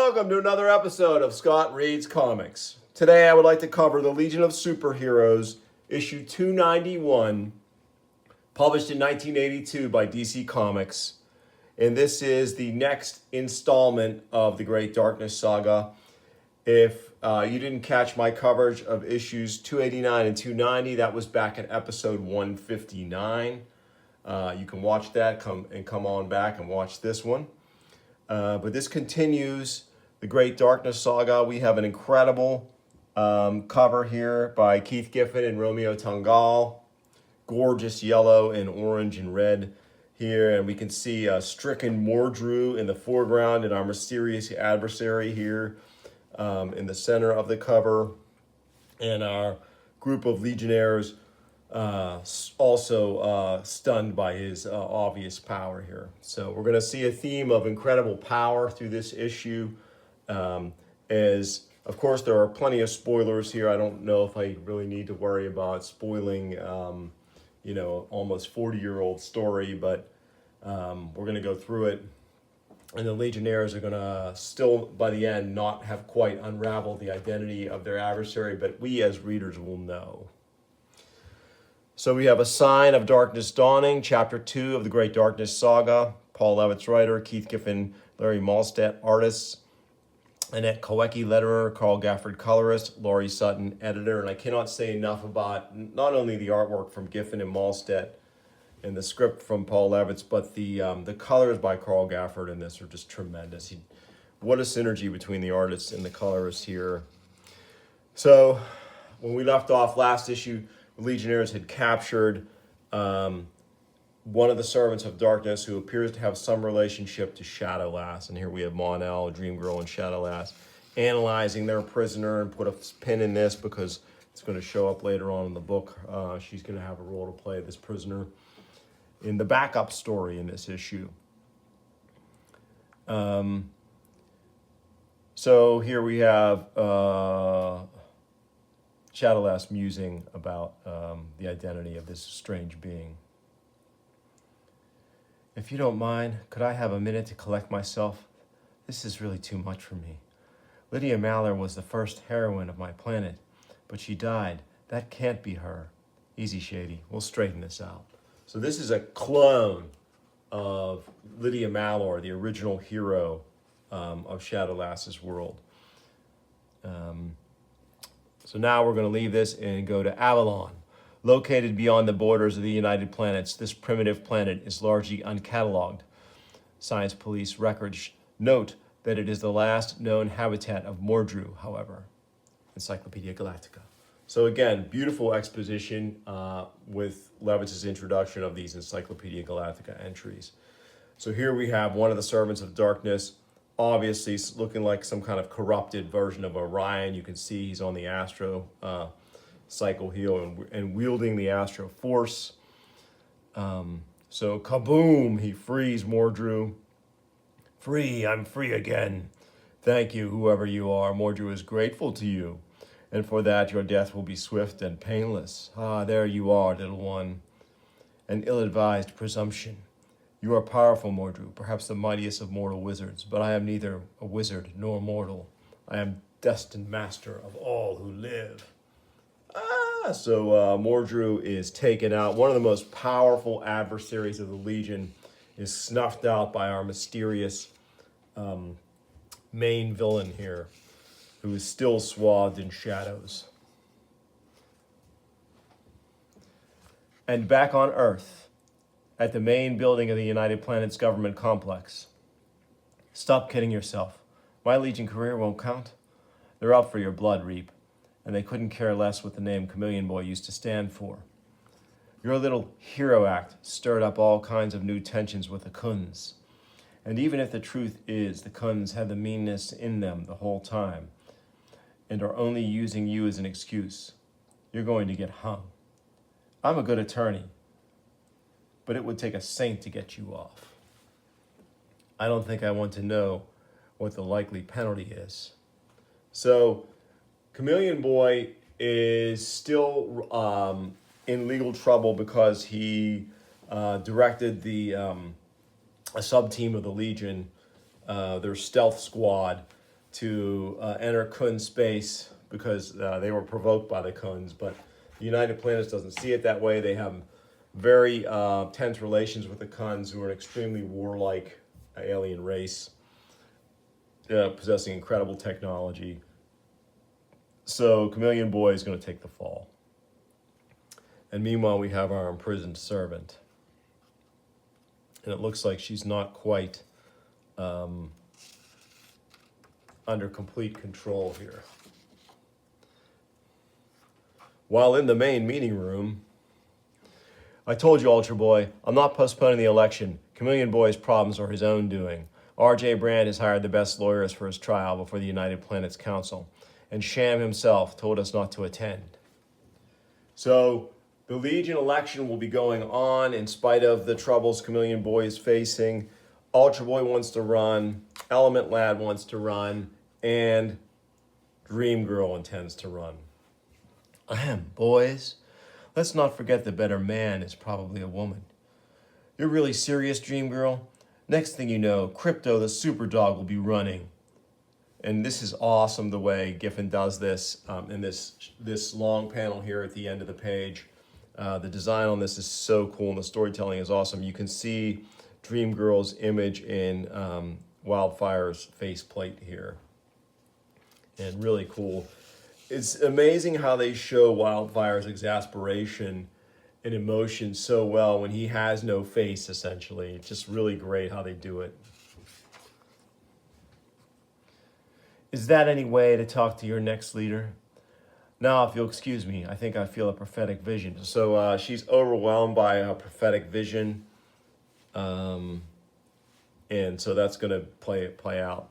welcome to another episode of Scott Reads Comics. Today I would like to cover The Legion of Superheroes, issue 291, published in 1982 by DC Comics. And this is the next installment of the Great Darkness Saga. If you didn't catch my coverage of issues 289 and 290, that was back in episode 159. You can watch that, come on back and watch this one. But this continues the Great Darkness Saga. We have an incredible cover here by Keith Giffen and Romeo Tanghal. Gorgeous yellow and orange and red here. And we can see stricken Mordru in the foreground and our mysterious adversary here in the center of the cover. And our group of legionnaires also stunned by his obvious power here. So we're going to see a theme of incredible power through this issue. As of course there are plenty of spoilers here. I don't know if I really need to worry about spoiling, almost 40-year-old story, but we're going to go through it. And the Legionnaires are going to still, by the end, not have quite unraveled the identity of their adversary, but we as readers will know. So we have A Sign of Darkness Dawning, Chapter 2 of the Great Darkness Saga. Paul Levitz, writer. Keith Giffen, Larry Malstedt, artists. Annette Kowecki, letterer. Carl Gafford, colorist. Laurie Sutton, editor. And I cannot say enough about not only the artwork from Giffen and Malstedt and the script from Paul Levitz, but the colors by Carl Gafford in this are just tremendous. What a synergy between the artists and the colorists here. So when we left off last issue, the Legionnaires had captured one of the servants of darkness who appears to have some relationship to Shadowlass. And here we have Mon-El, Dream Girl, and Shadowlass analyzing their prisoner, and put a pin in this because it's going to show up later on in the book. She's going to have a role to play, this prisoner, in the backup story in this issue. So here we have Shadowlass musing about the identity of this strange being. If you don't mind, could I have a minute to collect myself? This is really too much for me. Lydia Maller was the first heroine of my planet, but she died. That can't be her. Easy, Shady. We'll straighten this out. So this is a clone of Lydia Maller, the original hero of Shadowlass's world. So now we're going to leave this and go to Avalon. Located beyond the borders of the United Planets, this primitive planet is largely uncatalogued. Science police records note that it is the last known habitat of Mordru, however. Encyclopedia Galactica. So again, beautiful exposition with Levitz's introduction of these Encyclopedia Galactica entries. So here we have one of the servants of darkness, obviously looking like some kind of corrupted version of Orion. You can see he's on the Astro cycle here and wielding the Astro Force. So kaboom, he frees Mordru. Free, I'm free again. Thank you, whoever you are. Mordru is grateful to you. And for that, your death will be swift and painless. Ah, there you are, little one. An ill-advised presumption. You are powerful, Mordru, perhaps the mightiest of mortal wizards, but I am neither a wizard nor mortal. I am destined master of all who live. So Mordru is taken out. One of the most powerful adversaries of the Legion is snuffed out by our mysterious main villain here, who is still swathed in shadows. And back on Earth, at the main building of the United Planets government complex. Stop kidding yourself. My Legion career won't count. They're out for your blood, Reap, and they couldn't care less what the name Chameleon Boy used to stand for. Your little hero act stirred up all kinds of new tensions with the Khunds. And even if the truth is the Khunds had the meanness in them the whole time and are only using you as an excuse, you're going to get hung. I'm a good attorney, but it would take a saint to get you off. I don't think I want to know what the likely penalty is. So Chameleon Boy is still in legal trouble because he directed a sub-team of the Legion, their stealth squad, to enter Kun space because they were provoked by the Kuns. But the United Planets doesn't see it that way. They have very tense relations with the Kuns, who are an extremely warlike alien race, possessing incredible technology. So Chameleon Boy is going to take the fall. And meanwhile, we have our imprisoned servant. And it looks like she's not quite under complete control here. While in the main meeting room, I told you, Ultra Boy, I'm not postponing the election. Chameleon Boy's problems are his own doing. R.J. Brand has hired the best lawyers for his trial before the United Planets Council, and Sham himself told us not to attend. So the Legion election will be going on in spite of the troubles Chameleon Boy is facing. Ultra Boy wants to run, Element Lad wants to run, and Dream Girl intends to run. Ahem, boys. Let's not forget the better man is probably a woman. You're really serious, Dream Girl? Next thing you know, Crypto the Super Dog will be running. And this is awesome the way Giffen does this in this long panel here at the end of the page. The design on this is so cool and the storytelling is awesome. You can see Dream Girl's image in Wildfire's faceplate here. And really cool. It's amazing how they show Wildfire's exasperation and emotion so well when he has no face, essentially. It's just really great how they do it. Is that any way to talk to your next leader? Now, if you'll excuse me, I think I feel a prophetic vision. So she's overwhelmed by a prophetic vision. And so that's going to play out.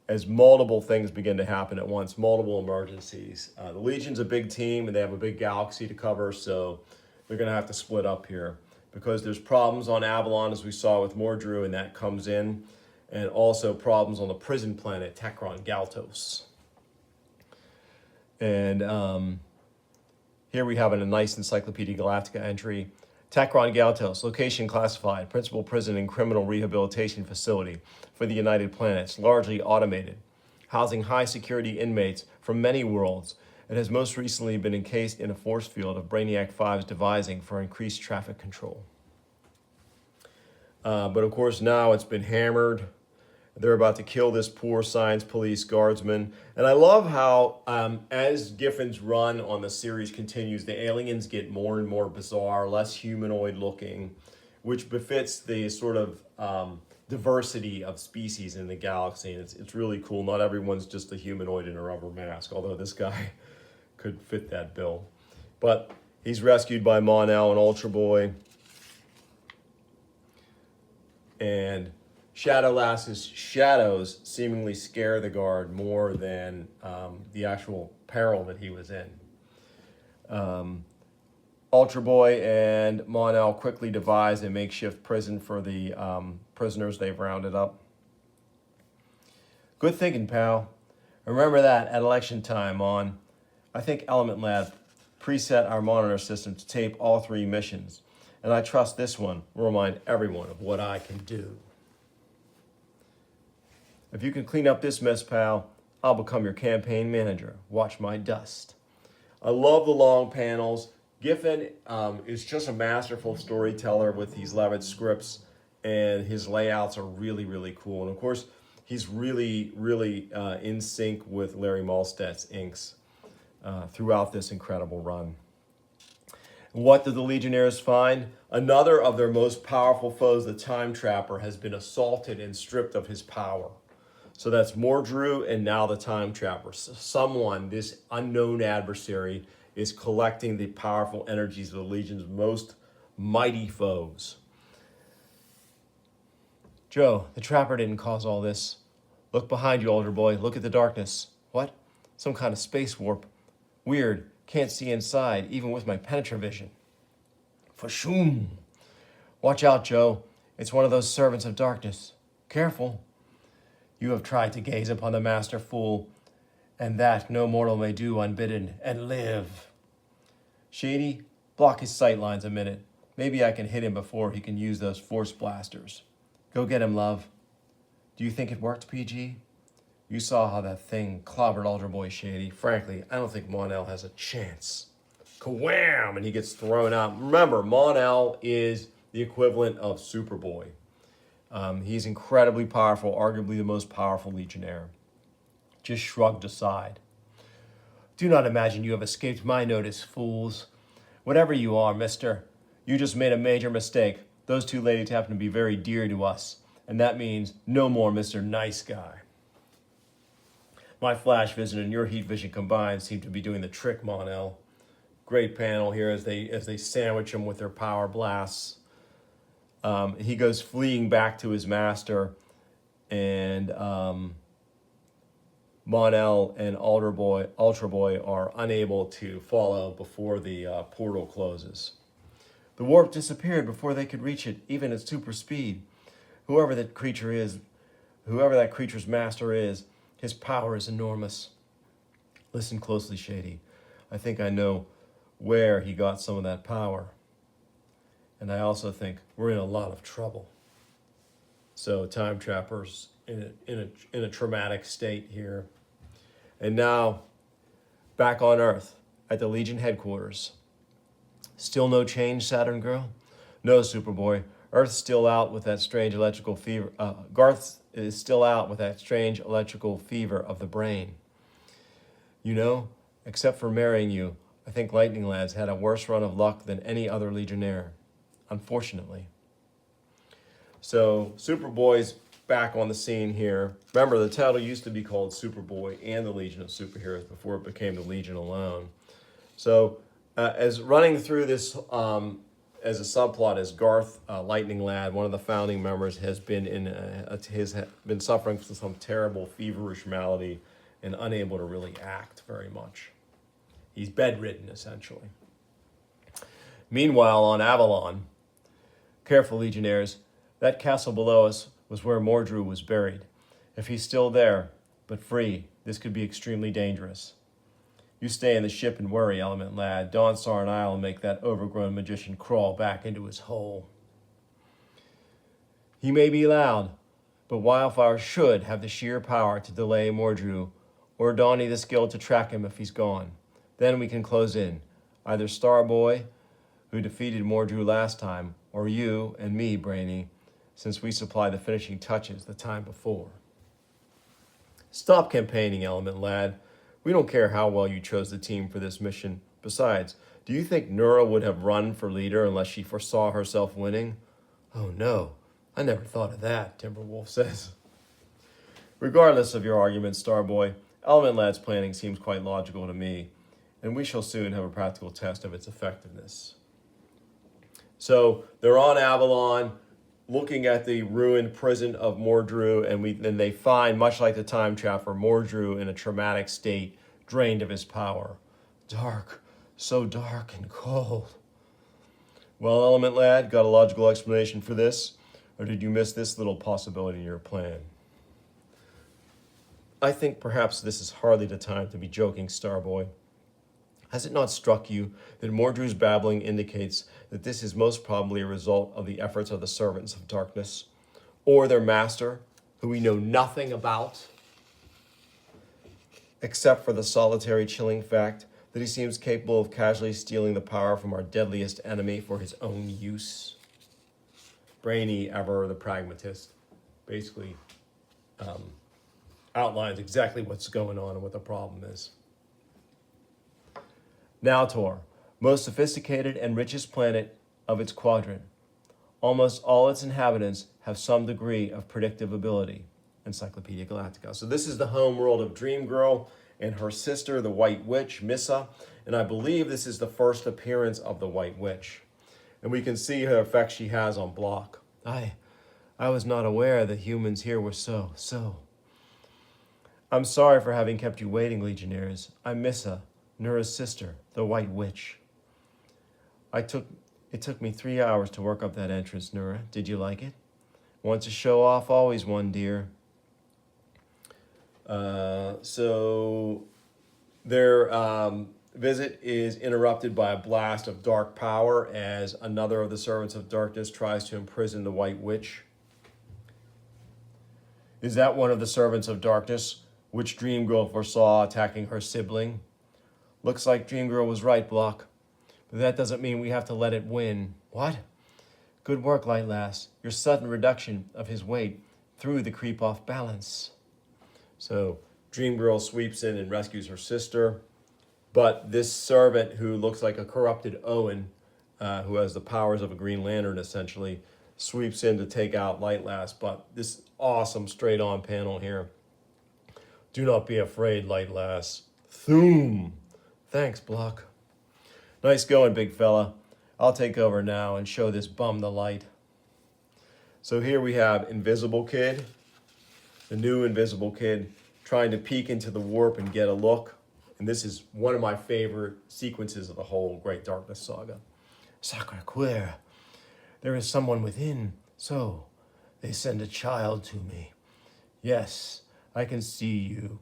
As multiple things begin to happen at once, multiple emergencies. The Legion's a big team and they have a big galaxy to cover, so they're going to have to split up here because there's problems on Avalon, as we saw with Mordru, and that comes in, and also problems on the prison planet, Tekron Galtos. And here we have a nice Encyclopedia Galactica entry. Tekron Galtos, location classified, principal prison and criminal rehabilitation facility for the United Planets, largely automated, housing high-security inmates from many worlds. It has most recently been encased in a force field of Brainiac 5's devising for increased traffic control. But of course now it's been hammered. They're about to kill this poor science police guardsman. And I love how, as Giffen's run on the series continues, the aliens get more and more bizarre, less humanoid looking, which befits the sort of diversity of species in the galaxy. And it's really cool. Not everyone's just a humanoid in a rubber mask, although this guy could fit that bill. But he's rescued by Mon-El and Ultra Boy. And Shadow Lass's shadows seemingly scare the guard more than the actual peril that he was in. Ultra Boy and Mon-El quickly devise a makeshift prison for the prisoners they've rounded up. Good thinking, pal. Remember that at election time, Mon. I think Element Lab preset our monitor system to tape all 3 missions, and I trust this one will remind everyone of what I can do. If you can clean up this mess, pal, I'll become your campaign manager. Watch my dust. I love the long panels. Giffen is just a masterful storyteller with these Levitt scripts, and his layouts are really, really cool. And of course, he's really, really in sync with Larry Malstedt's inks throughout this incredible run. What did the Legionnaires find? Another of their most powerful foes, the Time Trapper, has been assaulted and stripped of his power. So that's Mordru and now the Time Trapper. Someone, this unknown adversary, is collecting the powerful energies of the Legion's most mighty foes. Joe, the Trapper didn't cause all this. Look behind you, Ultra Boy. Look at the darkness. What? Some kind of space warp. Weird. Can't see inside, even with my penetravision. Fashoom. Watch out, Joe. It's one of those servants of darkness. Careful. You have tried to gaze upon the master fool, and that no mortal may do unbidden, and live. Shady, block his sight lines a minute. Maybe I can hit him before he can use those force blasters. Go get him, love. Do you think it worked, PG? You saw how that thing clobbered Altar Boy Shady. Frankly, I don't think Mon-El has a chance. Kawam! And he gets thrown out. Remember, Mon-El is the equivalent of Superboy. He's incredibly powerful, arguably the most powerful Legionnaire. Just shrugged aside. Do not imagine you have escaped my notice, fools. Whatever you are, mister, you just made a major mistake. Those two ladies happen to be very dear to us, and that means no more Mr. Nice Guy. My flash vision and your heat vision combined seem to be doing the trick, Mon-El. Great panel here as they sandwich him with their power blasts. He goes fleeing back to his master, and Mon-El and Ultra Boy are unable to follow before the portal closes. The warp disappeared before they could reach it, even at super speed. Whoever that creature's master is, his power is enormous. Listen closely, Shady. I think I know where he got some of that power. And I also think we're in a lot of trouble. So Time Trapper's in a traumatic state here. And now, back on Earth, at the Legion headquarters. Still no change, Saturn Girl? No, Superboy. Earth's still out with that strange electrical fever. Garth is still out with that strange electrical fever of the brain. You know, except for marrying you, I think Lightning Lad's had a worse run of luck than any other Legionnaire. Unfortunately. So, Superboy's back on the scene here. Remember, the title used to be called Superboy and the Legion of Superheroes before it became the Legion alone. So, as running through this as a subplot is Garth Lightning Lad, one of the founding members, has been suffering from some terrible feverish malady and unable to really act very much. He's bedridden, essentially. Meanwhile, on Avalon, careful Legionnaires, that castle below us was where Mordru was buried. If he's still there, but free, this could be extremely dangerous. You stay in the ship and worry, Element Lad. Dawnstar and I will make that overgrown magician crawl back into his hole. He may be loud, but Wildfire should have the sheer power to delay Mordru, or Donnie the skill to track him if he's gone. Then we can close in. Either Starboy, who defeated Mordru last time, or you and me, Brainy, since we supplied the finishing touches the time before. Stop campaigning, Element Lad. We don't care how well you chose the team for this mission. Besides, do you think Nura would have run for leader unless she foresaw herself winning? Oh no, I never thought of that, Timberwolf says. Regardless of your arguments, Starboy, Element Lad's planning seems quite logical to me, and we shall soon have a practical test of its effectiveness. So they're on Avalon, looking at the ruined prison of Mordru, and they find, much like the Time Trapper, Mordru in a traumatic state, drained of his power. Dark, so dark and cold. Well, Element Lad, got a logical explanation for this? Or did you miss this little possibility in your plan? I think perhaps this is hardly the time to be joking, Starboy. Has it not struck you that Mordru's babbling indicates that this is most probably a result of the efforts of the Servants of Darkness, or their master, who we know nothing about, except for the solitary chilling fact that he seems capable of casually stealing the power from our deadliest enemy for his own use? Brainy, ever the pragmatist, basically outlines exactly what's going on and what the problem is. Naltor, most sophisticated and richest planet of its quadrant. Almost all its inhabitants have some degree of predictive ability. Encyclopedia Galactica. So this is the home world of Dream Girl and her sister, the White Witch, Missa. And I believe this is the first appearance of the White Witch. And we can see her effect she has on Block. I was not aware that humans here were so. I'm sorry for having kept you waiting, Legionnaires. I'm Missa, Nura's sister, the White Witch. It took me 3 hours to work up that entrance, Nura. Did you like it? Once a show off, always one, dear. So their visit is interrupted by a blast of dark power as another of the Servants of Darkness tries to imprison the White Witch. Is that one of the Servants of Darkness? which Dreamgirl foresaw attacking her sibling. Looks like Dreamgirl was right, Block. But that doesn't mean we have to let it win. What? Good work, Light Lass. Your sudden reduction of his weight threw the creep off balance. So Dreamgirl sweeps in and rescues her sister. But this servant, who looks like a corrupted Owen, who has the powers of a Green Lantern essentially, sweeps in to take out Light Lass. But this awesome straight-on panel here. Do not be afraid, Light Lass. Thoom! Thanks, Block. Nice going, big fella. I'll take over now and show this bum the light. So here we have Invisible Kid, the new Invisible Kid, trying to peek into the warp and get a look. And this is one of my favorite sequences of the whole Great Darkness saga. Sacre Coeur, there is someone within, so they send a child to me. Yes, I can see you,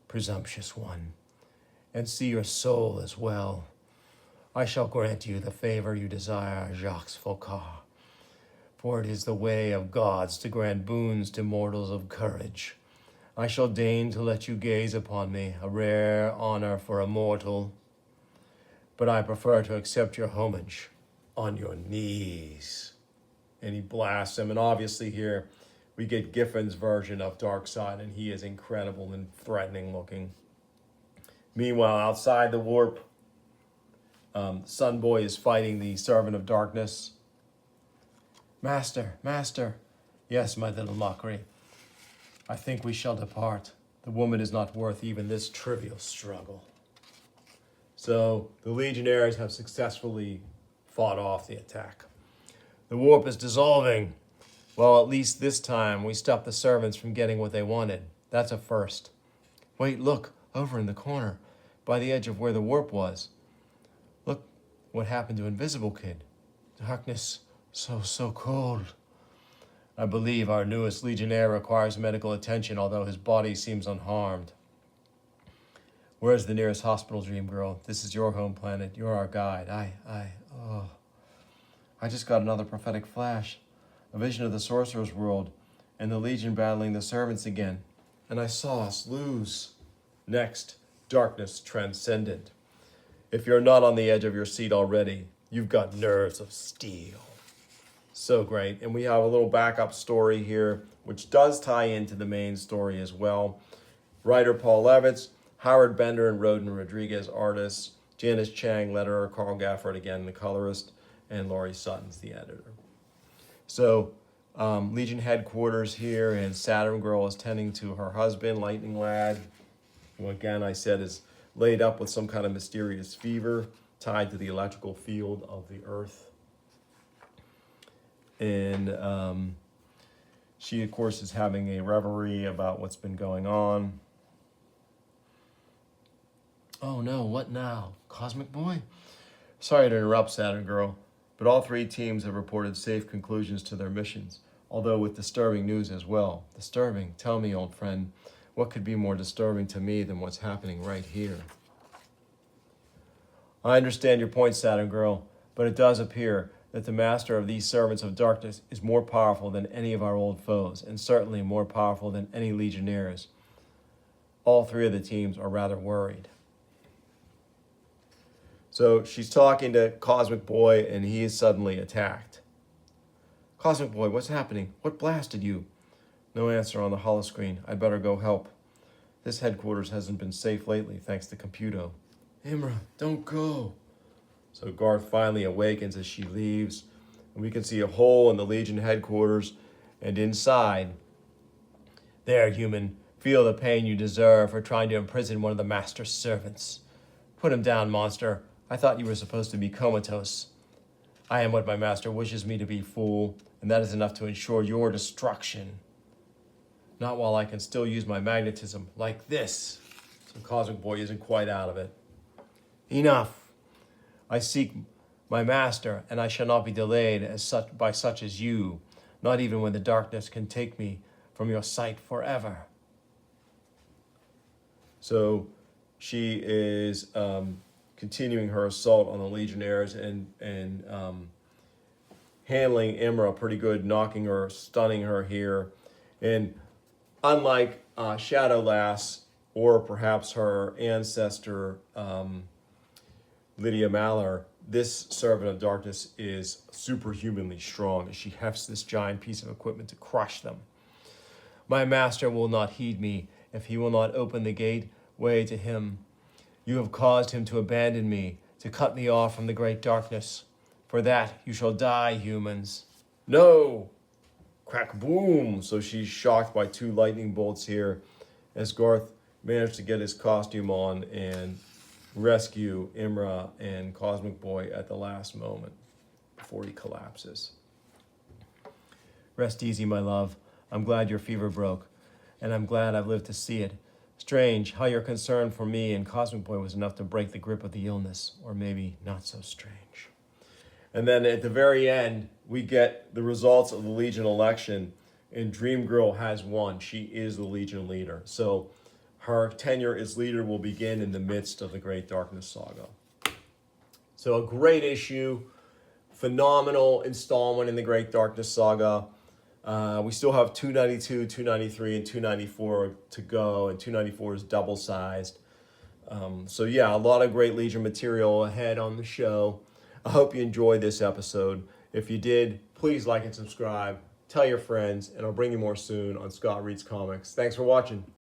presumptuous one, and see your soul as well. I shall grant you the favor you desire, Jacques Faucard, for it is the way of gods to grant boons to mortals of courage. I shall deign to let you gaze upon me, a rare honor for a mortal, but I prefer to accept your homage on your knees. And he blasts him, and obviously here we get Giffen's version of Darkseid, and he is incredible and threatening looking. Meanwhile, outside the warp, Sunboy is fighting the Servant of Darkness. Master, master. Yes, my little mockery. I think we shall depart. The woman is not worth even this trivial struggle. So the Legionnaires have successfully fought off the attack. The warp is dissolving. Well, at least this time we stopped the servants from getting what they wanted. That's a first. Wait, look, over in the corner, by the edge of where the warp was. Look what happened to Invisible Kid. Darkness, so cold. I believe our newest Legionnaire requires medical attention, although his body seems unharmed. Where's the nearest hospital, Dreamgirl? This is your home planet. You're our guide. I just got another prophetic flash. A vision of the Sorcerer's World and the Legion battling the servants again. And I saw us lose. Next, Darkness Transcendent. If you're not on the edge of your seat already, you've got nerves of steel. So great. And we have a little backup story here, which does tie into the main story as well. Writer Paul Levitz, Howard Bender and Roden Rodriguez, artists, Janice Chang, letterer, Carl Gafford, again, the colorist, and Laurie Sutton's the editor. So Legion headquarters here, and Saturn Girl is tending to her husband, Lightning Lad, who again I said is laid up with some kind of mysterious fever tied to the electrical field of the Earth. And she, of course, is having a reverie about what's been going on. Oh no, what now? Cosmic Boy? Sorry to interrupt, Saturn Girl, but all three teams have reported safe conclusions to their missions, although with disturbing news as well. Disturbing? Tell me, old friend, what could be more disturbing to me than what's happening right here? I understand your point, Saturn Girl, but it does appear that the master of these servants of darkness is more powerful than any of our old foes, and certainly more powerful than any Legionnaires. All three of the teams are rather worried. So she's talking to Cosmic Boy, and he is suddenly attacked. Cosmic Boy, what's happening? What blasted you? No answer on the holoscreen. I'd better go help. This headquarters hasn't been safe lately, thanks to Computo. Imra, don't go. So Garth finally awakens as she leaves, and we can see a hole in the Legion headquarters, and inside, there, human, feel the pain you deserve for trying to imprison one of the master's servants. Put him down, monster. I thought you were supposed to be comatose. I am what my master wishes me to be, fool, and that is enough to ensure your destruction. Not while I can still use my magnetism, like this. So Cosmic Boy isn't quite out of it. Enough. I seek my master, and I shall not be delayed by such as you, not even when the darkness can take me from your sight forever. So she is continuing her assault on the Legionnaires and handling Imra pretty good, knocking her, stunning her here. And unlike Shadow Lass, or perhaps her ancestor, Lydia Maller, this servant of darkness is superhumanly strong as she hefts this giant piece of equipment to crush them. My master will not heed me if he will not open the gateway to him. You have caused him to abandon me, to cut me off from the great darkness. For that you shall die, humans. No! Crack, boom! So she's shocked by 2 lightning bolts here as Garth managed to get his costume on and rescue Imra and Cosmic Boy at the last moment before he collapses. Rest easy, my love. I'm glad your fever broke, and I'm glad I've lived to see it. Strange how your concern for me and Cosmic Boy was enough to break the grip of the illness, or maybe not so strange. And then at the very end, we get the results of the Legion election, and Dream Girl has won. She is the Legion leader. So her tenure as leader will begin in the midst of the Great Darkness Saga. So a great issue, phenomenal installment in the Great Darkness Saga. We still have 292, 293, and 294 to go, and 294 is double-sized. So yeah, a lot of great Legion material ahead on the show. I hope you enjoyed this episode. If you did, please like and subscribe. Tell your friends, and I'll bring you more soon on Scott Reads Comics. Thanks for watching.